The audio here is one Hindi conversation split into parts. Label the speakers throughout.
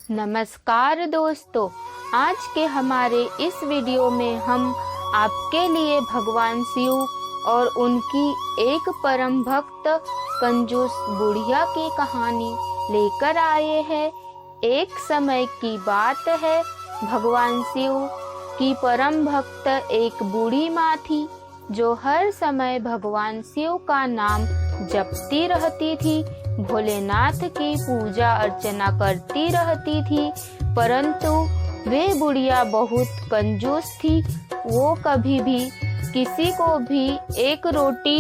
Speaker 1: नमस्कार दोस्तों, आज के हमारे इस वीडियो में हम आपके लिए भगवान शिव और उनकी एक परम भक्त कंजूस बुढ़िया की कहानी लेकर आए हैं। एक समय की बात है, भगवान शिव की परम भक्त एक बूढ़ी माँ थी जो हर समय भगवान शिव का नाम जपती रहती थी, भोलेनाथ की पूजा अर्चना करती रहती थी। परंतु वे बुढ़िया बहुत कंजूस थी। वो कभी भी किसी को भी एक रोटी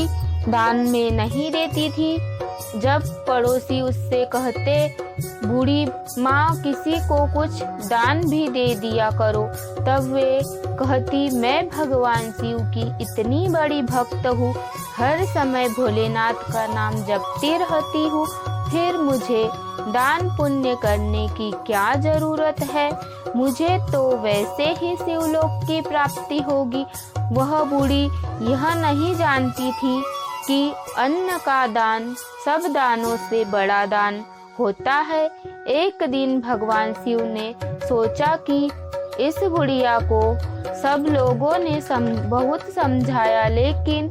Speaker 1: दान में नहीं देती थी। जब पड़ोसी उससे कहते, बूढ़ी माँ किसी को कुछ दान भी दे दिया करो, तब वे कहती, मैं भगवान शिव की इतनी बड़ी भक्त हूँ, हर समय भोलेनाथ का नाम जपती रहती हूँ, फिर मुझे दान पुण्य करने की क्या जरूरत है, मुझे तो वैसे ही शिवलोक की प्राप्ति होगी। वह बूढ़ी यह नहीं जानती थी कि अन्न का दान सब दानों से बड़ा दान होता है। एक दिन भगवान शिव ने सोचा कि इस बुढ़िया को सब लोगों ने बहुत समझाया, लेकिन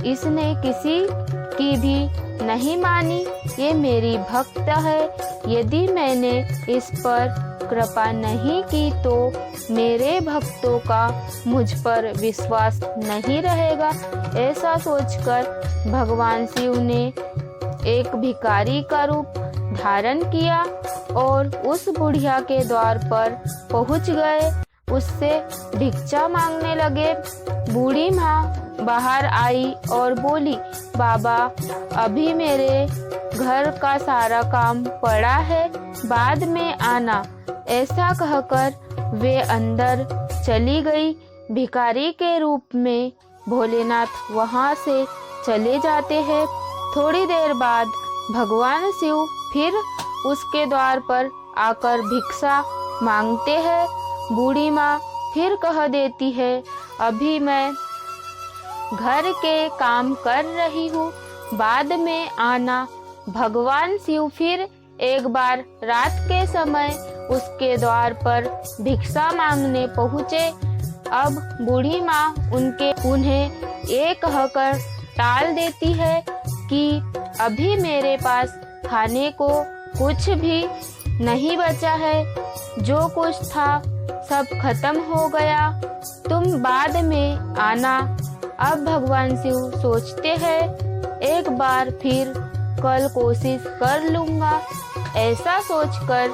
Speaker 1: इसने किसी की भी नहीं मानी। ये मेरी भक्त है, यदि मैंने इस पर कृपा नहीं की तो मेरे भक्तों का मुझ पर विश्वास नहीं रहेगा। ऐसा सोचकर भगवान शिव ने एक भिखारी का रूप धारण किया और उस बुढ़िया के द्वार पर पहुंच गए। उससे भिक्षा मांगने लगे। बूढ़ी माँ बाहर आई और बोली, बाबा अभी मेरे घर का सारा काम पड़ा है, बाद में आना। ऐसा कहकर वे अंदर चली गई। भिखारी के रूप में भोलेनाथ वहां से चले जाते हैं। थोड़ी देर बाद भगवान शिव फिर उसके द्वार पर आकर भिक्षा मांगते हैं। बूढ़ी माँ फिर कह देती है, अभी मैं घर के काम कर रही हूँ, बाद में आना। भगवान शिव फिर एक बार रात के समय उसके द्वार पर भिक्षा मांगने पहुँचे। अब बूढ़ी माँ उन्हें ये कहकर टाल देती है कि अभी मेरे पास खाने को कुछ भी नहीं बचा है, जो कुछ था सब खत्म हो गया, तुम बाद में आना। अब भगवान शिव सोचते हैं, एक बार फिर कल कोशिश कर लूँगा। ऐसा सोचकर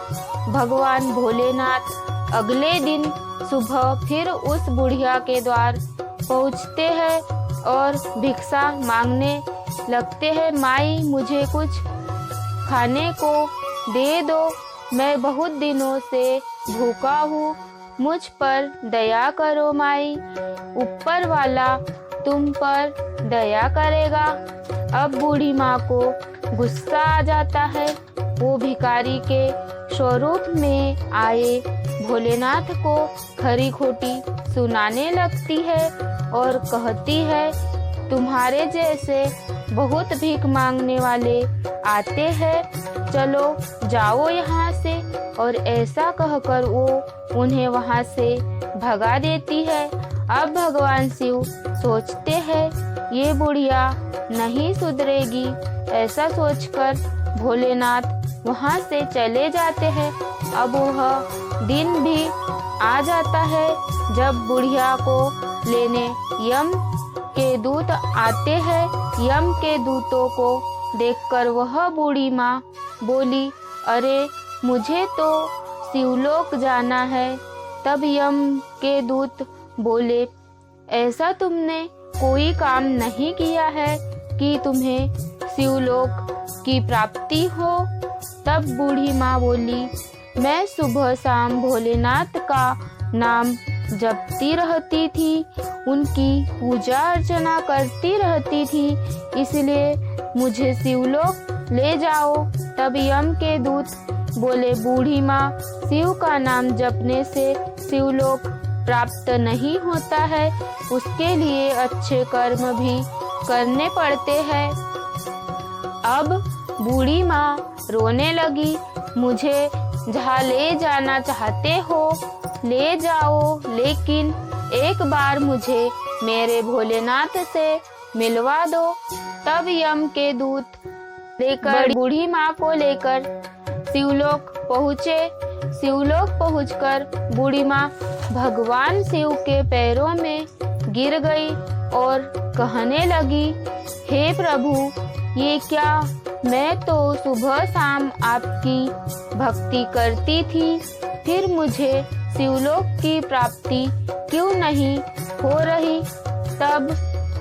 Speaker 1: भगवान भोलेनाथ अगले दिन सुबह फिर उस बुढ़िया के द्वार पहुँचते हैं और भिक्षा मांगने लगते हैं। माई मुझे कुछ खाने को दे दो, मैं बहुत दिनों से भूखा हूँ, मुझ पर दया करो माई, ऊपर वाला तुम पर दया करेगा। अब बूढ़ी माँ को गुस्सा आ जाता है। वो भिखारी के स्वरूप में आए भोलेनाथ को खरी खोटी सुनाने लगती है और कहती है, तुम्हारे जैसे बहुत भीख मांगने वाले आते हैं, चलो जाओ यहाँ से। और ऐसा कहकर वो उन्हें वहाँ से भगा देती है। अब भगवान शिव सोचते हैं, ये बुढ़िया नहीं सुधरेगी। ऐसा सोचकर भोलेनाथ वहाँ से चले जाते हैं। अब वह दिन भी आ जाता है जब बुढ़िया को लेने यम के दूत आते हैं। यम के दूतों को देखकर वह बूढ़ी माँ बोली, अरे मुझे तो शिवलोक जाना है। तब यम के दूत बोले, ऐसा तुमने कोई काम नहीं किया है कि तुम्हें शिवलोक की प्राप्ति हो। तब बूढ़ी माँ बोली, मैं सुबह शाम भोलेनाथ का नाम जपती रहती थी, उनकी पूजा अर्चना करती रहती थी, इसलिए मुझे शिवलोक ले जाओ। तब यम के दूत बोले, बूढ़ी माँ शिव का नाम जपने से शिवलोक प्राप्त नहीं होता है, उसके लिए अच्छे कर्म भी करने पड़ते हैं। अब बूढ़ी माँ रोने लगी, मुझे जहाँ ले जाना चाहते हो ले जाओ, लेकिन एक बार मुझे मेरे भोलेनाथ से मिलवा दो। तब यम के दूत लेकर बूढ़ी माँ को लेकर शिवलोक पहुँचे। शिवलोक पहुँचकर बूढ़ी माँ भगवान शिव के पैरों में गिर गई और कहने लगी, हे प्रभु, ये क्या? मैं तो सुबह शाम आपकी भक्ति करती थी, फिर मुझे शिवलोक की प्राप्ति क्यों नहीं हो रही? तब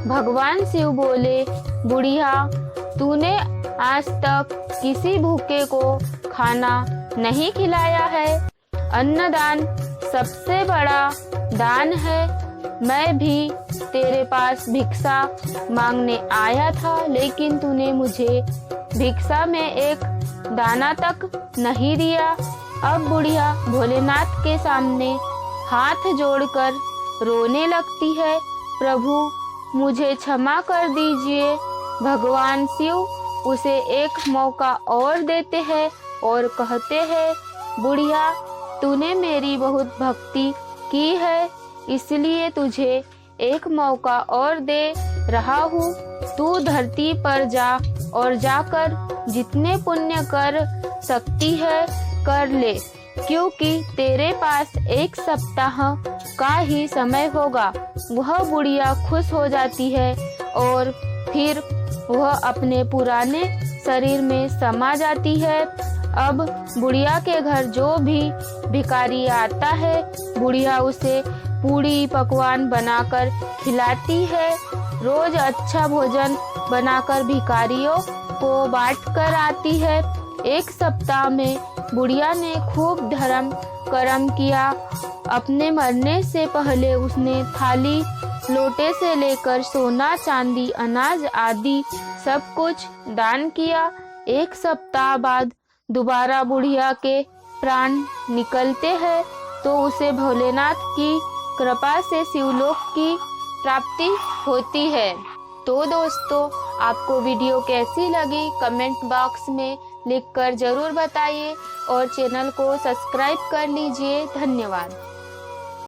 Speaker 1: भगवान शिव बोले, बुढ़िया, तूने आज तक किसी भूखे को खाना नहीं खिलाया है। अन्नदान सबसे बड़ा दान है। मैं भी तेरे पास भिक्षा मांगने आया था, लेकिन तूने मुझे भिक्षा में एक दाना तक नहीं दिया। अब बुढ़िया भोलेनाथ के सामने हाथ जोड़कर रोने लगती है, प्रभु मुझे क्षमा कर दीजिए। भगवान शिव उसे एक मौका और देते हैं और कहते हैं, बुढ़िया, तूने मेरी बहुत भक्ति की है, इसलिए तुझे एक मौका और दे रहा हूँ। तू धरती पर जा और जाकर जितने पुण्य कर सकती है कर ले, क्योंकि तेरे पास एक सप्ताह का ही समय होगा। वह बुढ़िया खुश हो जाती है और फिर वह अपने पुराने शरीर में समा जाती है। अब बुढ़िया के घर जो भी भिखारी आता है, बुढ़िया उसे पूड़ी पकवान बनाकर खिलाती है। रोज अच्छा भोजन बनाकर भिखारियों को बांट कर आती है। एक सप्ताह में बुढ़िया ने खूब धर्म कर्म किया। अपने मरने से पहले उसने थाली लोटे से लेकर सोना चांदी अनाज आदि सब कुछ दान किया। एक सप्ताह बाद दोबारा बुढ़िया के प्राण निकलते हैं तो उसे भोलेनाथ की कृपा से शिवलोक की प्राप्ति होती है। तो दोस्तों, आपको वीडियो कैसी लगी कमेंट बॉक्स में लिखकर जरूर बताइए और चैनल को सब्सक्राइब कर लीजिए। धन्यवाद।